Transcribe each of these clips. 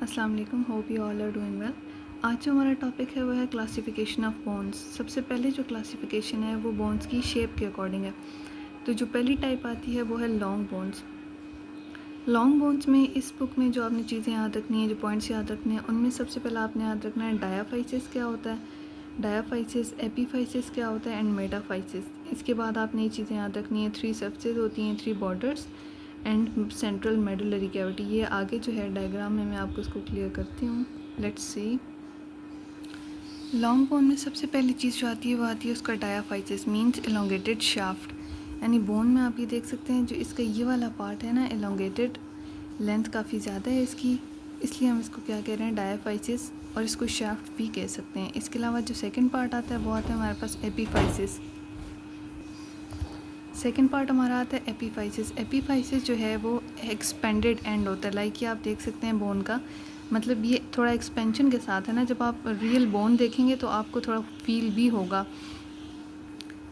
अस्सलाम वालेकुम, hope you all are doing well. आज जो हमारा टॉपिक है वो है क्लासिफिकेशन ऑफ बोन्स। सबसे पहले जो क्लासिफिकेशन है वो बोन्स की शेप के अकॉर्डिंग है। तो जो पहली टाइप आती है वो है लॉन्ग बोन्स। लॉन्ग बोन्स में इस बुक में जो आपने चीज़ें याद रखनी है, जो पॉइंट्स याद रखने हैं, उनमें सबसे पहला आपने याद रखना है डायाफाइसिस क्या होता है, डायाफाइसिस, एपीफाइसिस क्या होता है एंड मेटाफाइसिस। इसके बाद आपने ये चीज़ें याद रखनी है, 3 सर्फेसेस होती हैं, 3 borders and central medullary cavity. ये आगे जो है डायग्राम में मैं आपको इसको क्लियर करती हूँ। Let's see. लॉन्ग बोन में सबसे पहली चीज़ जो आती है वो आती है उसका डायाफाइसिस, मीन्स एलोंगेटेड शाफ्ट। यानी बोन में आप ये देख सकते हैं जो इसका ये वाला पार्ट है ना, एलोंगेटेड, लेंथ काफ़ी ज़्यादा है इसकी, इसलिए हम इसको क्या कह रहे हैं, डायाफाइसिस, और इसको शाफ्ट भी कह सकते हैं। इसके अलावा जो सेकंड पार्ट आता है वो आता है हमारे पास एपीफाइसिस। सेकेंड पार्ट हमारा आता है एपीफाइसिस। एपीफाइसिस जो है वो एक्सपेंडेड एंड होता है, लाइक ये आप देख सकते हैं बोन का, मतलब ये थोड़ा एक्सपेंशन के साथ है ना, जब आप रियल बोन देखेंगे तो आपको थोड़ा फील भी होगा।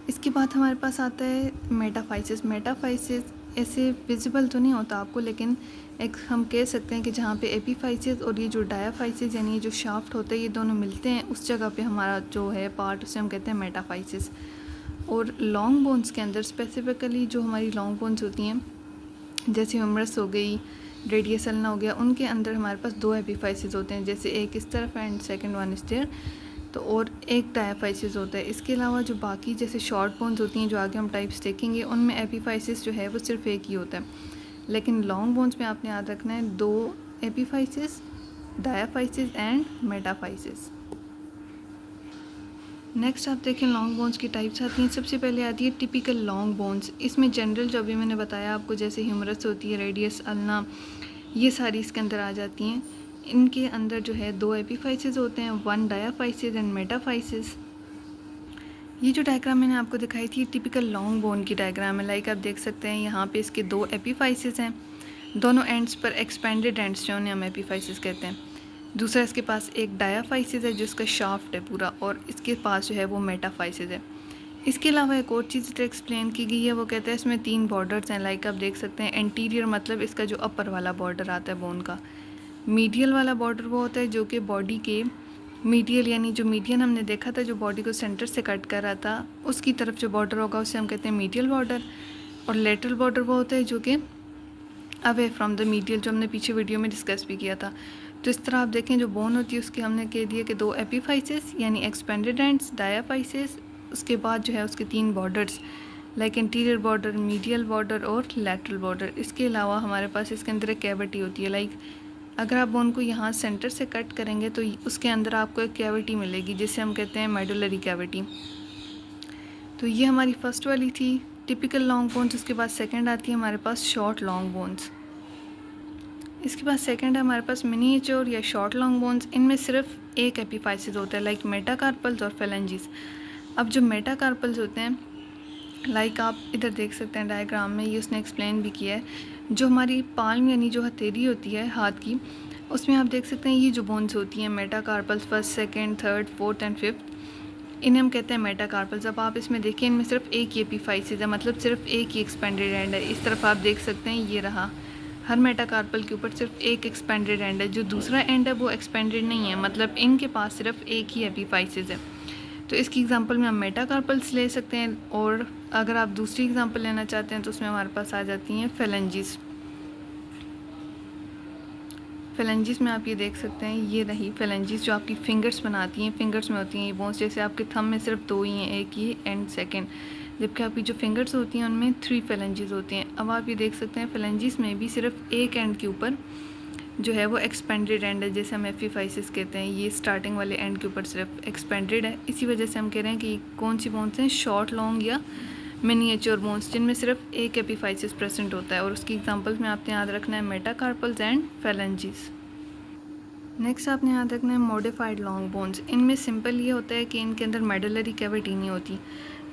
इसके बाद हमारे पास आता है मेटाफाइसिस। मेटाफाइसिस ऐसे विजिबल तो नहीं होता आपको, लेकिन एक हम कह सकते हैं कि जहाँ पे एपीफाइसिस और ये जो डायाफाइसिस यानी ये जो शाफ्ट होता है ये दोनों मिलते हैं, उस जगह पे हमारा जो है पार्ट उसे हम कहते हैं मेटाफाइसिस। और लॉन्ग बोन्स के अंदर स्पेसिफिकली जो हमारी लॉन्ग बोन्स होती हैं, जैसे ह्यूमरस हो गई, रेडियस अल्ना हो गया, उनके अंदर हमारे पास 2 एपीफाइसिस होते हैं, जैसे एक इस तरफ एंड सेकंड वन इस देयर, तो और एक डायाफाइसिस होता है। इसके अलावा जो बाकी जैसे शॉर्ट बोन्स होती हैं जो आगे हम टाइप्स देखेंगे, उनमें एपीफाइसिस जो है वो सिर्फ एक ही होता है। लेकिन लॉन्ग बोन्स में आपने याद रखना है 2 epiphysis, diaphysis and metaphysis. Next आप देखें लॉन्ग बोन्स की टाइप्स आती हैं। सबसे पहले आती है टिपिकल लॉन्ग बोन्स। इसमें जनरल जो अभी मैंने बताया आपको, जैसे ह्यूमरस होती है, रेडियस अल्ना, ये सारी इसके अंदर आ जाती हैं। इनके अंदर जो है 2 एपीफाइसिस होते हैं, 1 डायाफाइसिस एंड मेटाफाइसिस। ये जो डायग्राम मैंने आपको दिखाई थी टिपिकल लॉन्ग बोन की डायग्राम है। लाइक आप देख सकते हैं यहाँ पे इसके 2 एपीफाइसिस हैं, दोनों एंड्स पर एक्सपेंडेड एंड्स जो उन्हें हम एपीफाइसिस कहते हैं। दूसरा इसके पास एक डायाफाइसिस है जो इसका शाफ्ट है पूरा, और इसके पास जो है वो मेटाफाइसिस है। इसके अलावा एक और चीज़ जो एक्सप्लेन की गई है वो कहते हैं इसमें 3 बॉर्डर्स हैं। लाइक आप देख सकते हैं एंटीरियर मतलब इसका जो अपर वाला बॉर्डर आता है बोन का, मीडियल वाला बॉर्डर वो होता है जो कि बॉडी के मीडियल, यानी जो मीडियन हमने देखा था जो बॉडी को सेंटर से कट कर रहा था, उसकी तरफ जो बॉर्डर होगा उसे हम कहते हैं मीडियल बॉर्डर। और लेटरल बॉर्डर वो होता है जो कि अवे फ्रॉम द मीडियल, जो हमने पीछे वीडियो में डिस्कस भी किया था। तो इस तरह आप देखें जो बोन होती है उसके हमने कह दिया कि 2 एपीफाइसिस यानी एक्सपेंडेड एंड्स, डायाफाइसिस, उसके बाद जो है उसके 3 borders, like interior border, medial border और लैटरल बॉर्डर। इसके अलावा हमारे पास इसके अंदर एक कैविटी होती है। लाइक अगर आप बोन को यहाँ सेंटर से कट करेंगे तो उसके अंदर आपको एक कैविटी मिलेगी जिसे हम कहते हैं मेडुलरी कैविटी। तो ये हमारी फर्स्ट वाली थी टिपिकल लॉन्ग बोन्स। उसके बाद सेकंड आती है हमारे पास शॉर्ट लॉन्ग बोन्स। इसके बाद सेकंड है हमारे पास मिनिएचर या शॉर्ट लॉन्ग बोन्स। इनमें सिर्फ एक एपीफाइसिस होता है, लाइक मेटाकार्पल्स और फेलेंजिस। अब जो मेटाकार्पल्स होते हैं, लाइक आप इधर देख सकते हैं डायग्राम में, ये उसने एक्सप्लेन भी किया है। जो हमारी पाल्म यानी जो हथेली होती है हाथ की, उसमें आप देख सकते हैं ये जो बोन्स होती हैं metacarpals, first, second, third, fourth and fifth, इन्हें हम कहते हैं मेटाकार्पल्स। अब आप इसमें देखिए इनमें सिर्फ एक ही एपीफाइसिस है, मतलब सिर्फ एक ही एक्सपेंडेड एंड है। इस तरफ आप देख सकते हैं ये रहा, हर मेटाकार्पल के ऊपर सिर्फ एक एक्सपेंडेड एंड है, जो दूसरा एंड है वो एक्सपेंडेड नहीं है, मतलब इनके पास सिर्फ एक ही एपीफाइसिस है। तो इसकी एग्जांपल में हम मेटाकार्पल्स ले सकते हैं, और अगर आप दूसरी एग्जांपल लेना चाहते हैं तो उसमें हमारे पास आ जाती हैं फेलेंजिस। फेलेंजिस में आप ये देख सकते हैं, ये रही फेलेंजिस जो आपकी फिंगर्स बनाती हैं, फिंगर्स में होती हैं ये बोन्स। जैसे आपके थंब में सिर्फ 2 ही हैं, एक ही एंड सेकंड, जबकि आपकी जो फिंगर्स होती हैं उनमें 3 फेलेंजिस होती हैं। अब आप ये देख सकते हैं फेलेंजिस में भी सिर्फ एक एंड के ऊपर जो है वो एक्सपेंडेड एंड है, जैसे हम एपीफाइसिस कहते हैं। ये स्टार्टिंग वाले एंड के ऊपर सिर्फ एक्सपेंडेड है। इसी वजह से हम कह रहे हैं कि कौन सी बोन्स हैं, शॉर्ट लॉन्ग या मिनिएचर बोन्स, जिनमें सिर्फ एक एपीफाइसिस प्रेजेंट होता है। और उसकी एग्जांपल्स में आपने याद रखना है मेटाकार्पल्स एंड फेलेंजिस। नेक्स्ट आपने याद रखना है मॉडिफाइड लॉन्ग बोन्स। इनमें सिंपल ये होता है कि इनके अंदर मेडुलरी कैविटी नहीं होती।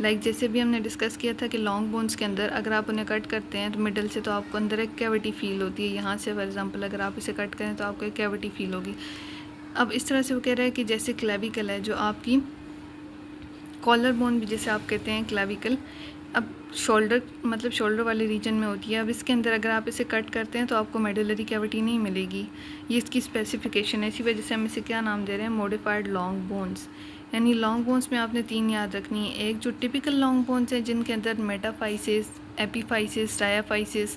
लाइक जैसे भी हमने डिस्कस किया था कि लॉन्ग बोन्स के अंदर अगर आप उन्हें कट करते हैं तो मिडल से, तो आपको अंदर एक कैविटी फील होती है। यहाँ से फॉर एग्जांपल अगर आप इसे कट करें तो आपको एक कैविटी फील होगी। अब इस तरह से वो कह रहा है कि जैसे क्लेविकल है जो आपकी कॉलर बोन भी जैसे आप कहते हैं क्लेविकल। अब शोल्डर मतलब शोल्डर वाले रीजन में होती है। अब इसके अंदर अगर आप इसे कट करते हैं तो आपको मेडुलरी कैविटी नहीं मिलेगी, ये इसकी स्पेसिफिकेशन है। इसी वजह से हम इसे क्या नाम दे रहे हैं, मॉडिफाइड लॉन्ग बोन्स। यानी लॉन्ग बोन्स में आपने 3 याद रखनी है। एक जो टिपिकल लॉन्ग बोन्स हैं जिनके अंदर मेटाफाइसिस, एपीफाइसिस, डायाफाइसिस,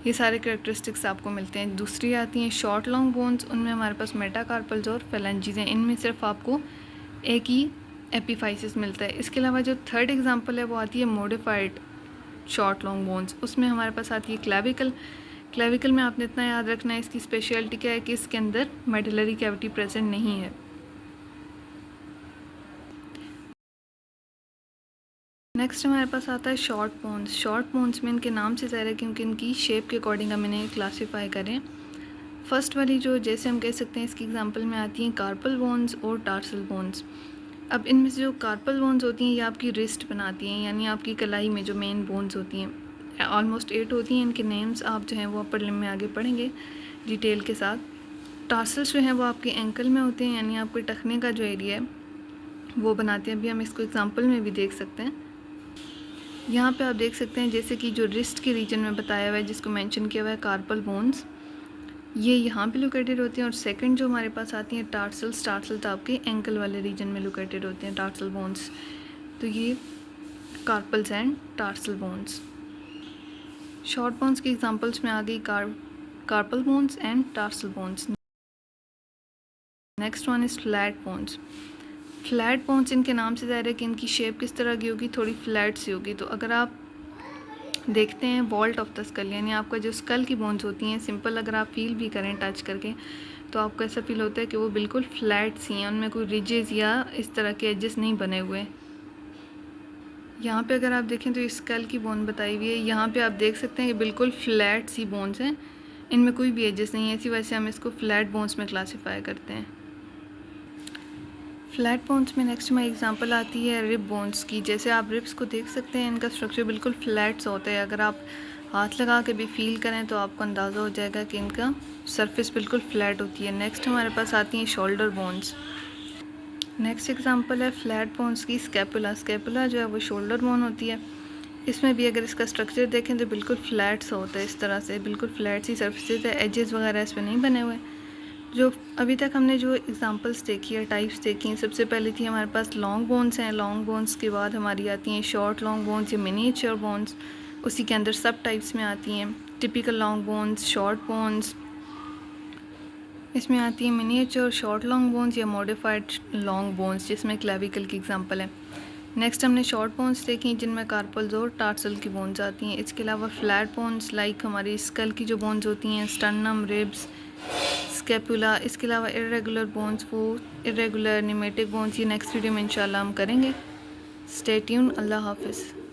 ये सारे करेक्टरिस्टिक्स आपको मिलते हैं। दूसरी आती हैं शॉर्ट लॉन्ग बोन्स, उनमें हमारे पास मेटाकार्पल्स और फेलेंजीज हैं। इनमें सिर्फ आपको एक ही एपीफाइसिस मिलता है। इसके अलावा जो थर्ड एग्जांपल है वो आती है मॉडिफाइड शॉर्ट लॉन्ग बोन्स, उसमें हमारे पास आती है क्लेविकल। क्लेविकल में आपने इतना याद रखना है, इसकी स्पेशलिटी क्या है कि इसके अंदर मेडुलरी कैविटी प्रेजेंट नहीं है। नेक्स्ट हमारे पास आता है शॉर्ट बोन्स। शॉर्ट बोन्स में इनके नाम से ज़ाहिर है क्योंकि इनकी शेप के अकॉर्डिंग हम इन्हें क्लासीफाई करें। फर्स्ट वाली जो जैसे हम कह सकते हैं इसकी एग्जांपल में आती हैं कार्पल बोन्स और टार्सल बोन्स। अब इनमें से जो कार्पल बोन्स होती हैं ये आपकी रिस्ट बनाती हैं, यानी आपकी कलाई में जो मेन बोन्स होती हैं, ऑलमोस्ट 8 होती हैं। इनके नेम्स आप जो हैं वो अपर लिम्ब में आगे पढ़ेंगे डिटेल के साथ। टार्सल्स जो हैं वो आपके एंकल में होते हैं, यानी आपके टखने का जो एरिया है वो बनाते हैं। अभी हम इसको एग्जाम्पल में भी देख सकते हैं। यहाँ पे आप देख सकते हैं जैसे कि जो रिस्ट के रीजन में बताया हुआ है जिसको मेंशन किया हुआ है कार्पल बोन्स, ये यहाँ पे लोकेटेड होते हैं। और सेकंड जो हमारे पास आती हैं टार्सल्स, टार्सल्स आपके एंकल वाले रीजन में लोकेटेड होते हैं टार्सल बोन्स। तो ये carpals and tarsal bones. Short bones के एग्जांपल्स में आ गई carpal bones and tarsal bones. Next one is flat bones. Flat bones इनके नाम से ज़ाहिर है कि इनकी शेप किस तरह की होगी, थोड़ी फ्लैट सी होगी। तो अगर आप देखते हैं वॉल्ट ऑफ द स्कल, यानी आपका जो स्कल की बोन्स होती हैं, सिंपल अगर आप फील भी करें टच करके तो आपको ऐसा फील होता है कि वो बिल्कुल फ्लैट सी हैं, उनमें कोई रिजेस या इस तरह के एजेस नहीं बने हुए। यहाँ पे अगर आप देखें तो इस स्कल की बोन बताई हुई है, यहाँ पे आप देख सकते हैं कि बिल्कुल फ्लैट सी बोन्स हैं, इनमें कोई भी एजेस नहीं है। इसी वजह से हम इसको फ्लैट बोन्स में क्लासीफाई करते हैं। फ्लैट बोन्स में नेक्स्ट हमारी एग्जांपल आती है रिब बोन्स की। जैसे आप रिब्स को देख सकते हैं, इनका स्ट्रक्चर बिल्कुल फ्लैट सा होता है। अगर आप हाथ लगा के भी फील करें तो आपको अंदाज़ा हो जाएगा कि इनका सरफेस बिल्कुल फ्लैट होती है। नेक्स्ट हमारे पास आती हैं शोल्डर बोन्स। नेक्स्ट एग्जांपल है फ्लैट बोन्स की स्कैपुला। स्कैपुला जो है वो शोल्डर बोन होती है। इसमें भी अगर इसका स्ट्रक्चर देखें तो बिल्कुल फ्लैट सा होता है, इस तरह से बिल्कुल फ्लैट सी सरफेस है, एजेस वगैरह इस पर नहीं बने हुए। जो अभी तक हमने जो एग्जांपल्स देखी है, टाइप्स देखी हैं, सबसे पहले थी हमारे पास लॉन्ग बोन्स हैं। लॉन्ग बोन्स के बाद हमारी आती हैं शॉर्ट लॉन्ग बोन्स या मिनिएचर बोन्स, उसी के अंदर सब टाइप्स में आती हैं typical long bones, short bones, इसमें आती है मिनिएचर, शॉर्ट लॉन्ग बोन्स या मॉडिफाइड लॉन्ग बोन्स, जिसमें क्लेविकल की एग्जांपल है। नेक्स्ट हमने शॉर्ट बोन्स देखी जिनमें कार्पल्स और टार्सल की बोन्स आती हैं। इसके अलावा फ्लैट बोन्स लाइक हमारी स्कल की जो बोन्स होती हैं, स्टर्नम, रिब्स, स्कैपुला। इसके अलावा इरेगुलर बोन्स, वो इरेगुलर निमेटिक बोन्स, ये नेक्स्ट वीडियो में इंशाल्लाह हम करेंगे। Stay tune. अल्लाह हाफिज़।